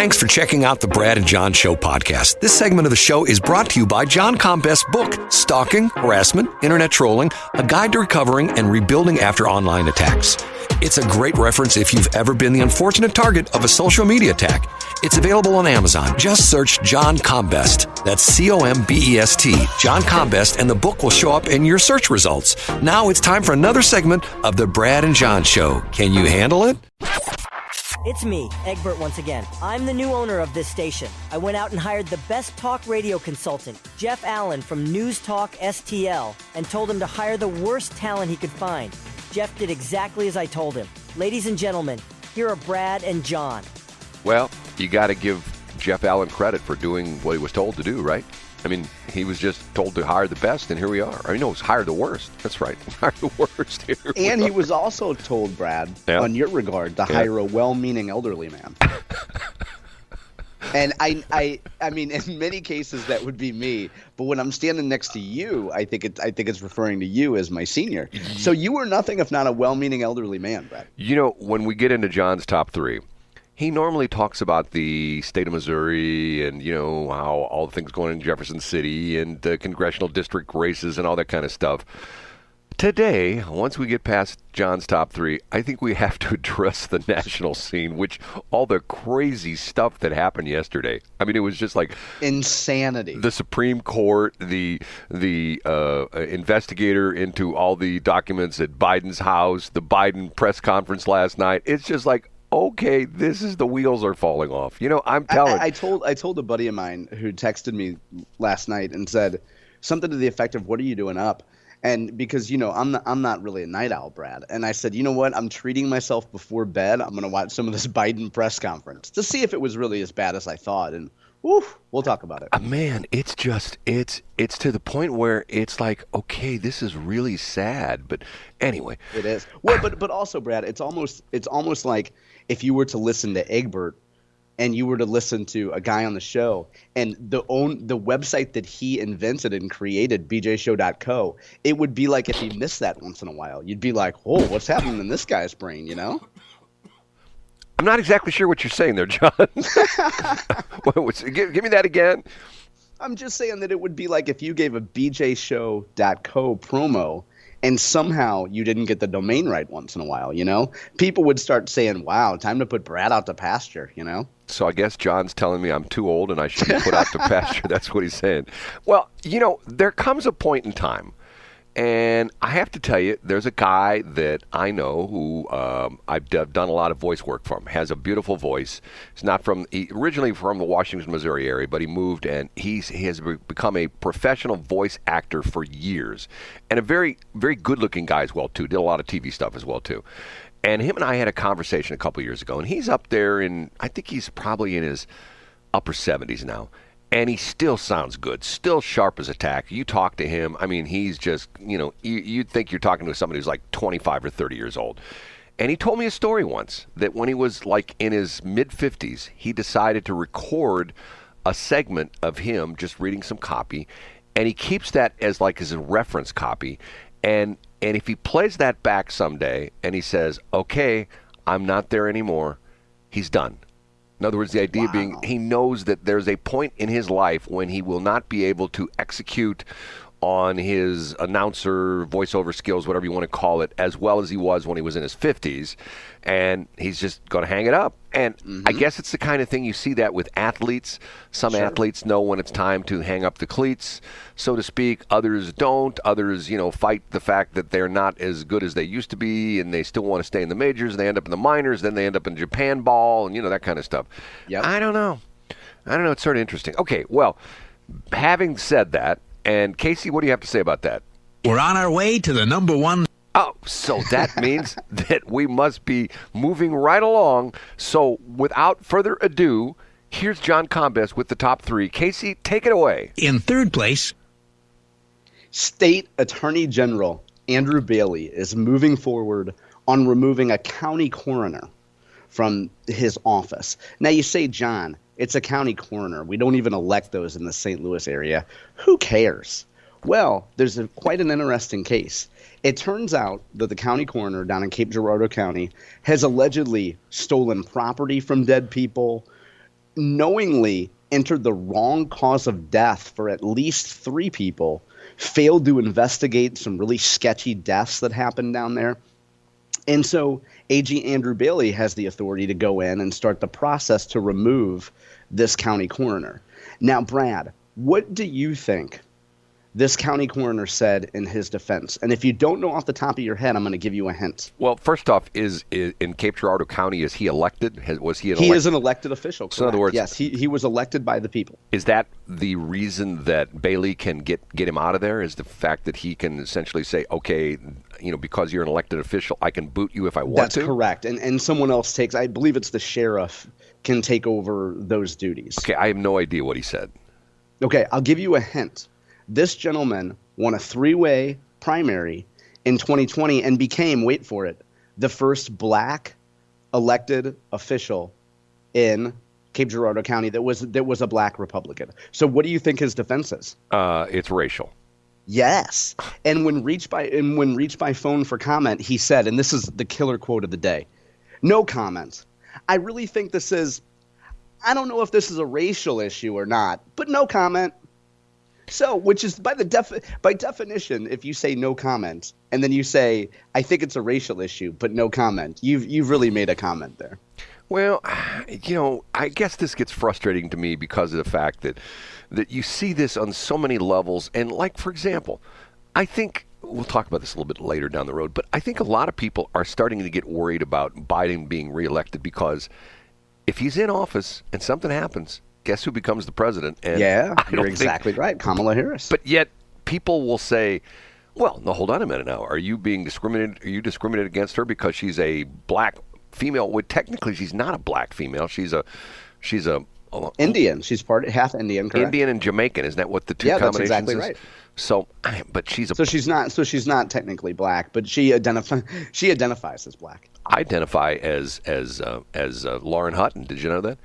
Thanks for checking out the Brad and John Show podcast. This segment of the show is brought to you by John Combest's book, Stalking, Harassment, Internet Trolling, A Guide to Recovering and Rebuilding After Online Attacks. It's a great reference if you've ever been the unfortunate target of a social media attack. It's available on Amazon. Just search John Combest. That's C-O-M-B-E-S-T, John Combest, and the book will show up in your search results. Now it's time for another segment of the Brad and John Show. Can you handle it? It's me, Egbert, once again. I'm the new owner of this station. I went out and hired the best talk radio consultant, Jeff Allen from News Talk STL, and told him to hire the worst talent he could find. Jeff did exactly as I told him. Ladies and gentlemen, here are Brad and John. Well, you got to give Jeff Allen credit for doing what he was told to do, right? I mean, he was just told to hire the best, and here we are. I mean, no, it was hire the worst. That's right. Hire the worst. And he was also told, Brad, on your regard, to hire a well-meaning elderly man. And I mean, in many cases that would be me. But when I'm standing next to you, I think it's referring to you as my senior. So you were nothing if not a well-meaning elderly man, Brad. You know, when we get into John's top three, he normally talks about the state of Missouri and, you know, how all the things going in Jefferson City and the congressional district races and all that kind of stuff. Today, once we get past John's top three, I think we have to address the national scene, which all the crazy stuff that happened yesterday. I mean, it was just like insanity. The Supreme Court, the investigator into all the documents at Biden's house, the Biden press conference last night. It's just like, okay, this is the wheels are falling off. You know, I'm telling. I told a buddy of mine who texted me last night and said something to the effect of, "What are you doing up?" And because, you know, I'm not really a night owl, Brad. And I said, you know what? I'm treating myself before bed. I'm going to watch some of this Biden press conference to see if it was really as bad as I thought. And we'll talk about it. Man, it's just it's to the point where it's like, okay, this is really sad. But anyway, it is. Well, but also, Brad, it's almost like if you were to listen to Egbert and you were to listen to a guy on the show and the website that he invented and created, bjshow.co, it would be like if he missed that once in a while. You'd be like, oh, what's happening in this guy's brain, you know? I'm not exactly sure what you're saying there, John. Give me that again. I'm just saying that it would be like if you gave a bjshow.co promo and somehow you didn't get the domain right once in a while, you know? People would start saying, wow, time to put Brad out to pasture, you know? So I guess John's telling me I'm too old and I should be put out to pasture. That's what he's saying. Well, you know, there comes a point in time, and I have to tell you, there's a guy that I know who I've done a lot of voice work for him. Has a beautiful voice. He's not originally from the Washington, Missouri area, but he moved and he has become a professional voice actor for years, and a very, very good-looking guy as well too. Did a lot of TV stuff as well too. And him and I had a conversation a couple years ago, and he's up there I think he's probably in his upper 70s now. And he still sounds good, still sharp as a tack. You talk to him, I mean, he's just, you know, you'd think you're talking to somebody who's like 25 or 30 years old. And he told me a story once that when he was like in his mid-50s, he decided to record a segment of him just reading some copy, and he keeps that as like as a reference copy. And if he plays that back someday and he says, okay, I'm not there anymore, he's done. In other words, the idea being he knows that there's a point in his life when he will not be able to execute on his announcer, voiceover skills, whatever you want to call it, as well as he was when he was in his 50s. And he's just going to hang it up. And I guess it's the kind of thing you see that with athletes. Some athletes know when it's time to hang up the cleats, so to speak. Others don't. Others, you know, fight the fact that they're not as good as they used to be, and they still want to stay in the majors. They end up in the minors. Then they end up in Japan ball, and, you know, that kind of stuff. Yep. I don't know. It's sort of interesting. Okay, well, having said that, and Casey, what do you have to say about that? We're on our way to the number one. Oh, so that means that we must be moving right along. So without further ado, here's John Combest with the top three. Casey, take it away. In third place, State Attorney General Andrew Bailey is moving forward on removing a county coroner from his office. Now you say, John, it's a county coroner. We don't even elect those in the St. Louis area. Who cares? Well, there's quite an interesting case. It turns out that the county coroner down in Cape Girardeau County has allegedly stolen property from dead people, knowingly entered the wrong cause of death for at least 3 people, failed to investigate some really sketchy deaths that happened down there. And so AG Andrew Bailey has the authority to go in and start the process to remove this county coroner. Now, Brad, what do you think this county coroner said in his defense? And if you don't know off the top of your head, I'm going to give you a hint. Well, first off, is in Cape Girardeau County, is he elected? Was he an He is an elected official, correct? So in other words, yes, he was elected by the people. Is that the reason that Bailey can get him out of there? Is the fact that he can essentially say, okay, because you're an elected official, I can boot you if I want That's to? That's correct. And someone else takes, I believe it's the sheriff, can take over those duties. Okay, I have no idea what he said. Okay, I'll give you a hint. This gentleman won a 3-way primary in 2020 and became, wait for it, the first black elected official in Cape Girardeau County that was a black Republican. So what do you think his defense is? It's racial. Yes. And when reached by phone for comment, he said, and this is the killer quote of the day, "No comment. I really think this is, I don't know if this is a racial issue or not, but no comment." So, which is by definition, if you say no comment and then you say, I think it's a racial issue, but no comment, you've really made a comment there. Well, I guess this gets frustrating to me because of the fact that you see this on so many levels. And like, for example, I think we'll talk about this a little bit later down the road, but I think a lot of people are starting to get worried about Biden being reelected because if he's in office and something happens, guess who becomes the president? And yeah, you're exactly right. Kamala Harris. But yet people will say, well, no, hold on a minute now. Are you being discriminated? Are you discriminated against her because she's a black female? Well, technically, she's not a black female. She's a Indian. She's half Indian, correct? Indian and Jamaican. Isn't that what the two combinations that's exactly is? right. So, but she's not technically black, but she identifies as black. I identify as Lauren Hutton. Did you know that?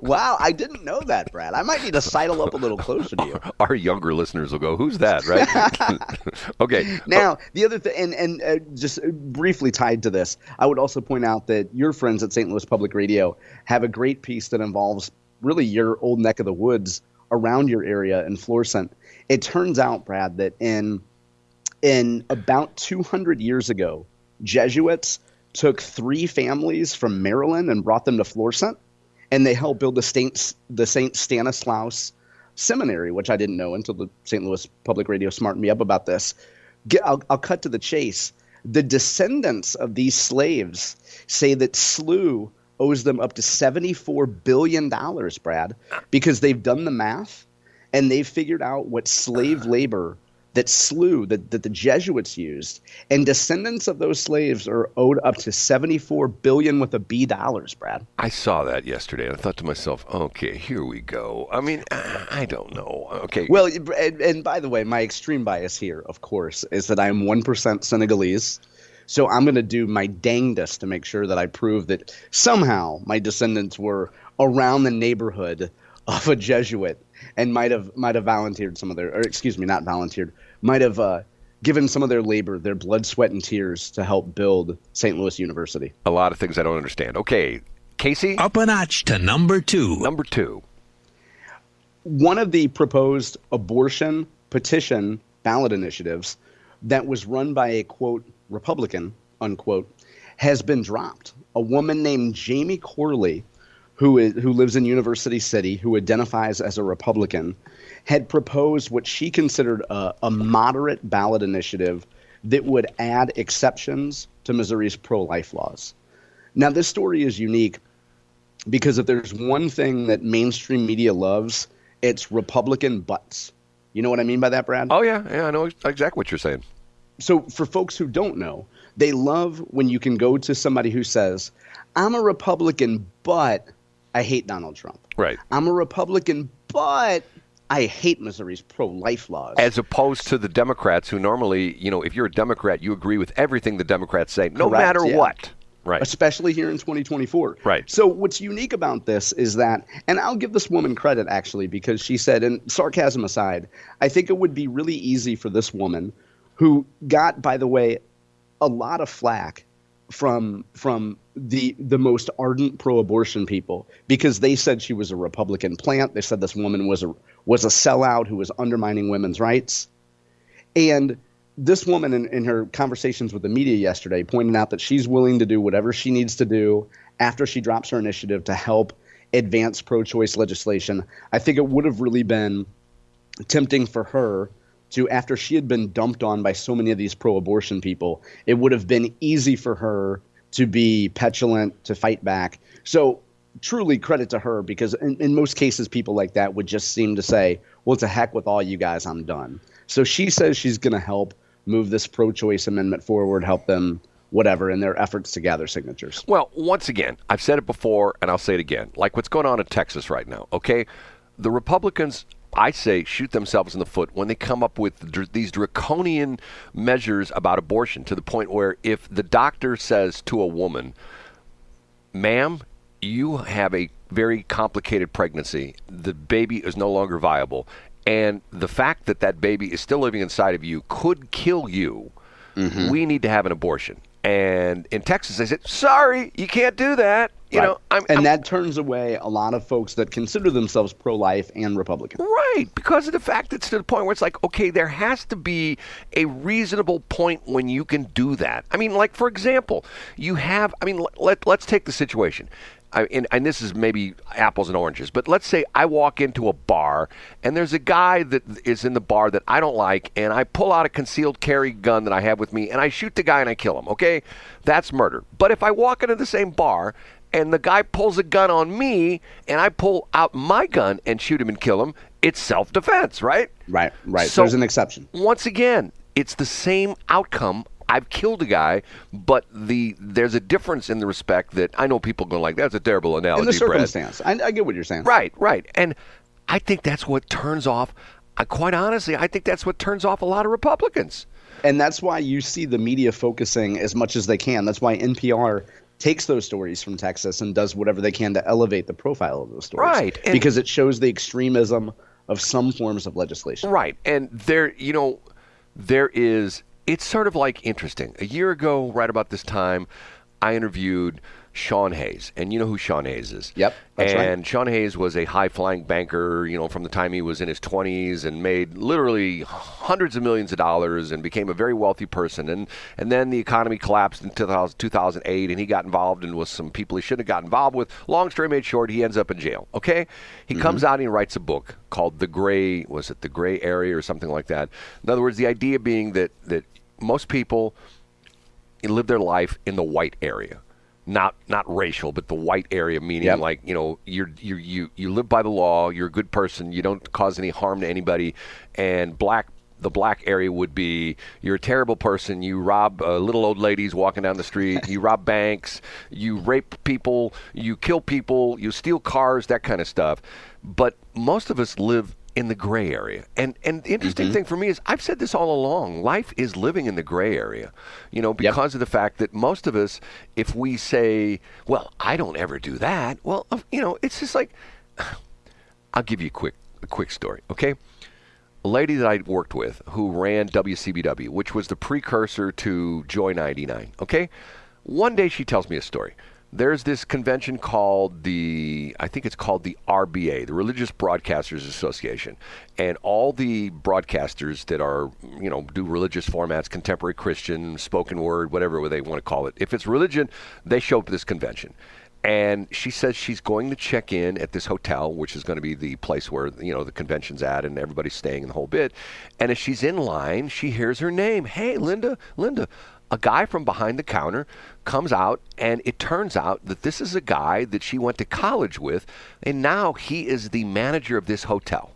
Wow, I didn't know that, Brad. I might need to sidle up a little closer to you. Our younger listeners will go, "Who's that?" Right? Okay. Now, the other thing, and just briefly tied to this, I would also point out that your friends at St. Louis Public Radio have a great piece that involves really your old neck of the woods around your area in Florissant. It turns out, Brad, that in about 200 years ago, Jesuits took 3 families from Maryland and brought them to Florissant, and they helped build the St. Stanislaus Seminary, which I didn't know until the St. Louis Public Radio smartened me up about this. I'll cut to the chase. The descendants of these slaves say that SLU owes them up to $74 billion, Brad, because they've done the math and they've figured out what slave labor that SLU, that the Jesuits used, and descendants of those slaves are owed up to $74 billion with a B dollars, Brad. I saw that yesterday, and I thought to myself, okay, here we go. I mean, I don't know. Okay. Well, and by the way, my extreme bias here, of course, is that I am 1% Senegalese. So I'm going to do my dangdest to make sure that I prove that somehow my descendants were around the neighborhood of a Jesuit and might have volunteered some of their, or excuse me, not volunteered, might have given some of their labor, their blood, sweat, and tears to help build St. Louis University. A lot of things I don't understand. Okay, Casey? Up a notch to number 2. Number 2. One of the proposed abortion petition ballot initiatives that was run by a, quote, Republican, unquote, has been dropped. A woman named Jamie Corley, who lives in University City, who identifies as a Republican, had proposed what she considered a moderate ballot initiative that would add exceptions to Missouri's pro-life laws. Now, this story is unique because if there's one thing that mainstream media loves, it's Republican butts. You know what I mean by that, Brad? Oh, yeah, I know exactly what you're saying. So for folks who don't know, they love when you can go to somebody who says, I'm a Republican, but I hate Donald Trump. Right. I'm a Republican, but I hate Missouri's pro-life laws. As opposed to the Democrats who normally, if you're a Democrat, you agree with everything the Democrats say, no Correct, matter yeah. what. Right. Especially here in 2024. Right. So what's unique about this is that, and I'll give this woman credit actually, because she said, and sarcasm aside, I think it would be really easy for this woman, who got, by the way, a lot of flack from the most ardent pro-abortion people because they said she was a Republican plant. They said this woman was a sellout who was undermining women's rights. And this woman in her conversations with the media yesterday pointed out that she's willing to do whatever she needs to do after she drops her initiative to help advance pro-choice legislation. I think it would have really been tempting for her to, after she had been dumped on by so many of these pro-abortion people, it would have been easy for her to be petulant, to fight back. So truly credit to her, because in most cases, people like that would just seem to say, well, to heck with all you guys, I'm done. So she says she's going to help move this pro-choice amendment forward, help them whatever in their efforts to gather signatures. Well, once again, I've said it before and I'll say it again, like what's going on in Texas right now, okay? The Republicans, I say, shoot themselves in the foot when they come up with these draconian measures about abortion, to the point where if the doctor says to a woman, ma'am, you have a very complicated pregnancy, the baby is no longer viable, and the fact that that baby is still living inside of you could kill you, we need to have an abortion. And in Texas, they said, sorry, you can't do that. You know, that turns away a lot of folks that consider themselves pro-life and Republican. Right, because of the fact that it's to the point where it's like, okay, there has to be a reasonable point when you can do that. I mean, like, for example, you have, I mean, let's take the situation. And this is maybe apples and oranges, but let's say I walk into a bar and there's a guy that is in the bar that I don't like, and I pull out a concealed carry gun that I have with me and I shoot the guy and I kill him, okay? That's murder. But if I walk into the same bar and the guy pulls a gun on me and I pull out my gun and shoot him and kill him, it's self-defense, right? Right. So there's an exception. Once again, it's the same outcome. I've killed a guy, but there's a difference in the respect that I know people go like, that's a terrible analogy, in the Brad. circumstance. I get what you're saying. Right. And I think that's what turns off, quite honestly, I think that's what turns off a lot of Republicans. And that's why you see the media focusing as much as they can. That's why NPR takes those stories from Texas and does whatever they can to elevate the profile of those stories. Right. Because it shows the extremism of some forms of legislation. Right. And there is, it's sort of like interesting. A year ago, right about this time, I interviewed Sean Hayes. And you know who Sean Hayes is. Yep, that's right. And Sean Hayes was a high-flying banker, from the time he was in his 20s, and made literally hundreds of millions of dollars and became a very wealthy person. And then the economy collapsed in 2008, and he got involved and with some people he shouldn't have got involved with. Long story made short, he ends up in jail, okay? He comes out and he writes a book called The Gray Area or something like that. In other words, the idea being that most people live their life in the white area. Not racial, but the white area, meaning like, you live by the law, you're a good person, you don't cause any harm to anybody, and the black area would be you're a terrible person, you rob little old ladies walking down the street, you rob banks, you rape people, you kill people, you steal cars, that kind of stuff. But most of us live in the gray area. And the interesting thing for me is, I've said this all along, life is living in the gray area, because of the fact that most of us, if we say, well, I don't ever do that, well, it's just like, I'll give you a quick story, okay? A lady that I worked with who ran WCBW, which was the precursor to Joy 99, okay? One day she tells me a story. There's this convention called I think it's called the RBA, the Religious Broadcasters Association. And all the broadcasters that are, do religious formats, contemporary Christian, spoken word, whatever they want to call it. If it's religion, they show up at this convention. And she says she's going to check in at this hotel, which is going to be the place where, the convention's at and everybody's staying in the whole bit. And as she's in line, she hears her name. Hey, Linda. A guy from behind the counter comes out, and it turns out that this is a guy that she went to college with, and now he is the manager of this hotel.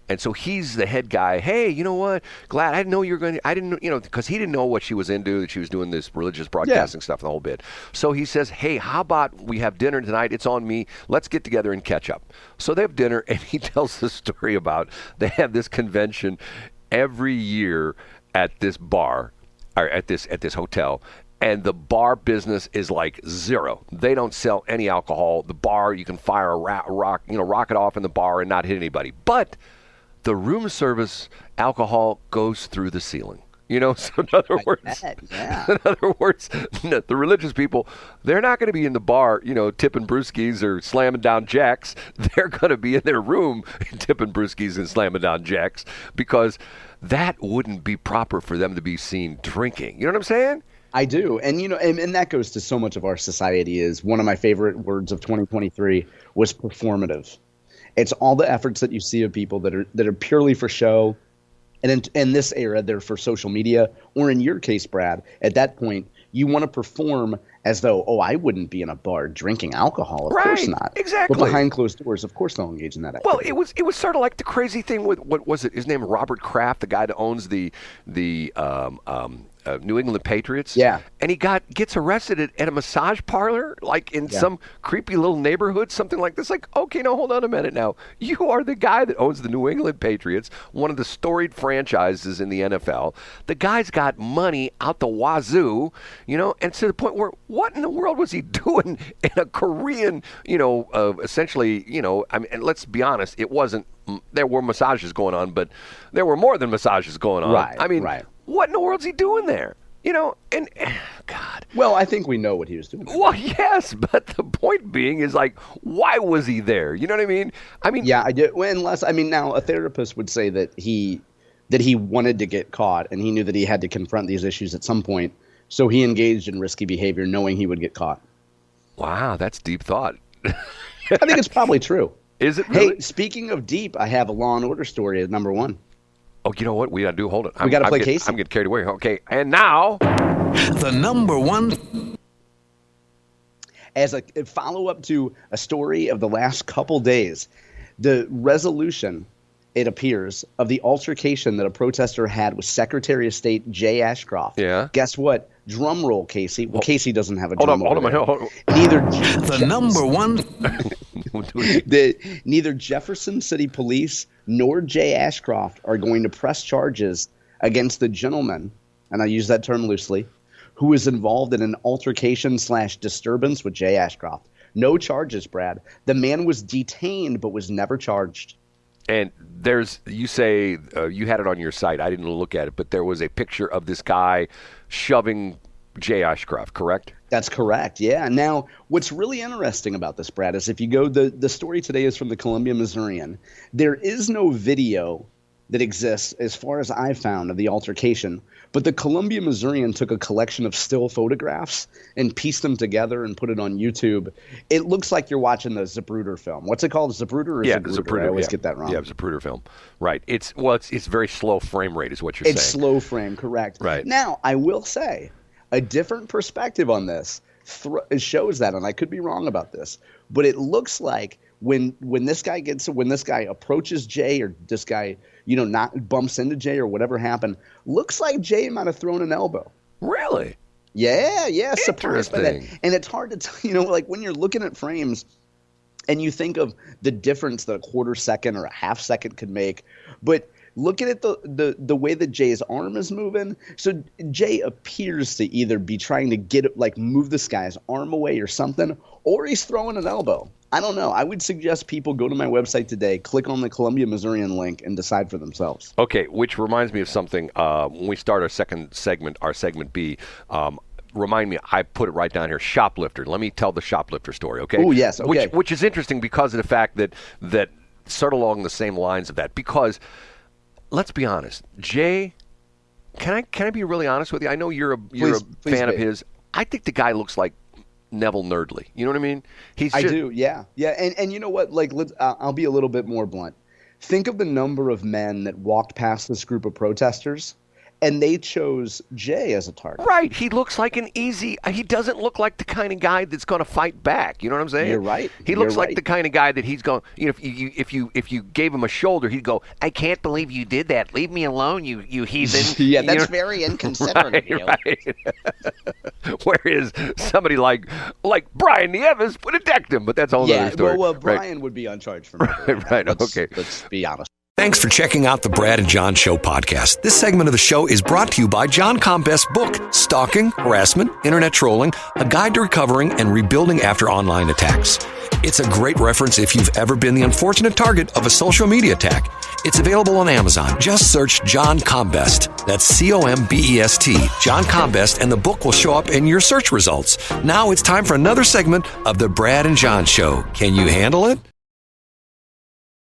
And so he's the head guy. Hey, you know what? Glad I didn't know you were going to. I didn't, because he didn't know what she was into, that she was doing this religious broadcasting stuff the whole bit. So he says, hey, how about we have dinner tonight? It's on me. Let's get together and catch up. So they have dinner, and he tells the story about they have this convention every year at this bar. Or at this hotel, and the bar business is like zero. They don't sell any alcohol. The bar, you can fire a rocket off in the bar and not hit anybody. But the room service alcohol goes through the ceiling. You know, so in other words, yeah. in other words, the religious people, they're not going to be in the bar, you know, tipping brewskis or slamming down jacks. They're going to be in their room tipping brewskis and slamming down jacks, because that wouldn't be proper for them to be seen drinking. You know what I'm saying? I do. And, you know, and that goes to so much of our society. Is one of my favorite words of 2023 was performative. It's all the efforts that you see of people that are purely for show. And in this era, they're for social media. Or in your case, Brad, at that point, you want to perform as though, oh, I wouldn't be in a bar drinking alcohol. Of course not. Exactly. But behind closed doors, of course they'll engage in that activity. Well, it was sort of like the crazy thing with, what was it? His name, Robert Kraft, the guy that owns the New England Patriots. Yeah. And he gets arrested at a massage parlor, like in some creepy little neighborhood, something like this. Like, okay, now hold on a minute now. You are the guy that owns the New England Patriots, one of the storied franchises in the NFL. The guy's got money out the wazoo, you know, and to the point where, what in the world was he doing in a Korean, you know, essentially, you know, I mean, and let's be honest, it wasn't, there were massages going on, but there were more than massages going on. Right, I mean, right. What in the world's he doing there? You know, and God. Well, I think we know what he was doing. Well, yes, but the point being is, like, why was he there? You know what I mean? Yeah, I do. Well, unless, I mean, now a therapist would say that he wanted to get caught and he knew that he had to confront these issues at some point, so he engaged in risky behavior knowing he would get caught. Wow, that's deep thought. I think it's probably true. Is it really? Hey, speaking of deep, I have a Law and Order story at number 1. Oh, you know what? We got to do, hold it. We got to play Casey. I'm getting carried away. Okay, and now, The number one. As a follow-up to a story of the last couple days, the resolution, it appears, of the altercation that a protester had with Secretary of State Jay Ashcroft. Yeah. Guess what? Drum roll, Casey. Well, Casey doesn't have a hold drum on, roll. hold on. Neither The number one. neither Jefferson City Police nor Jay Ashcroft are going to press charges against the gentleman, and I use that term loosely, who was involved in an altercation/disturbance with Jay Ashcroft. No charges, Brad. The man was detained but was never charged. And you say you had it on your site. I didn't look at it, but there was a picture of this guy shoving Jay Ashcroft, correct? That's correct, yeah. Now, what's really interesting about this, Brad, is if you go, the story today is from the Columbia Missourian. There is no video that exists, as far as I found, of the altercation, but the Columbia Missourian took a collection of still photographs and pieced them together and put it on YouTube. It looks like you're watching the Zapruder film. What's it called, Zapruder or Zapruder? I always get that wrong. Yeah, Zapruder film. Right. It's very slow frame rate is what you're saying. It's slow frame, correct. Right. Now, I will say, a different perspective on this shows that, and I could be wrong about this, but it looks like when this guy approaches Jay, or this guy, you know, not bumps into Jay or whatever happened, looks like Jay might have thrown an elbow. Really? Yeah, surprised by that. Interesting. And it's hard to tell, you know, like when you're looking at frames and you think of the difference that a quarter second or a half second could make, but looking at the way that Jay's arm is moving, so Jay appears to either be trying to move this guy's arm away or something, or he's throwing an elbow. I don't know. I would suggest people go to my website today, click on the Columbia Missourian link, and decide for themselves. Okay, which reminds me of something. When we start our second segment, our segment B, remind me, I put it right down here, shoplifter. Let me tell the shoplifter story, okay? Oh, yes, okay. Which is interesting because of the fact that sort of along the same lines of that, because let's be honest, Jay, can I be really honest with you? I know you're a fan of his. I think the guy looks like Neville Nerdley. You know what I mean? I do, yeah. And you know what? Like, I'll be a little bit more blunt. Think of the number of men that walked past this group of protesters, and they chose Jay as a target. Right. He looks like he doesn't look like the kind of guy that's going to fight back. You know what I'm saying? You're right. He looks like the kind of guy that he's going, you know, if you gave him a shoulder, he'd go, "I can't believe you did that. Leave me alone, you heathen." Yeah, that's very inconsiderate of you. Right. Whereas somebody like Brian Nieves would have decked him, but that's a whole other story. Well, Brian would be on charge for murder. Right. Let's be honest. Thanks for checking out the Brad and John Show podcast. This segment of the show is brought to you by John Combest's book, Stalking, Harassment, Internet Trolling, A Guide to Recovering and Rebuilding After Online Attacks. It's a great reference if you've ever been the unfortunate target of a social media attack. It's available on Amazon. Just search John Combest. That's C-O-M-B-E-S-T, John Combest, and the book will show up in your search results. Now it's time for another segment of the Brad and John Show. Can you handle it?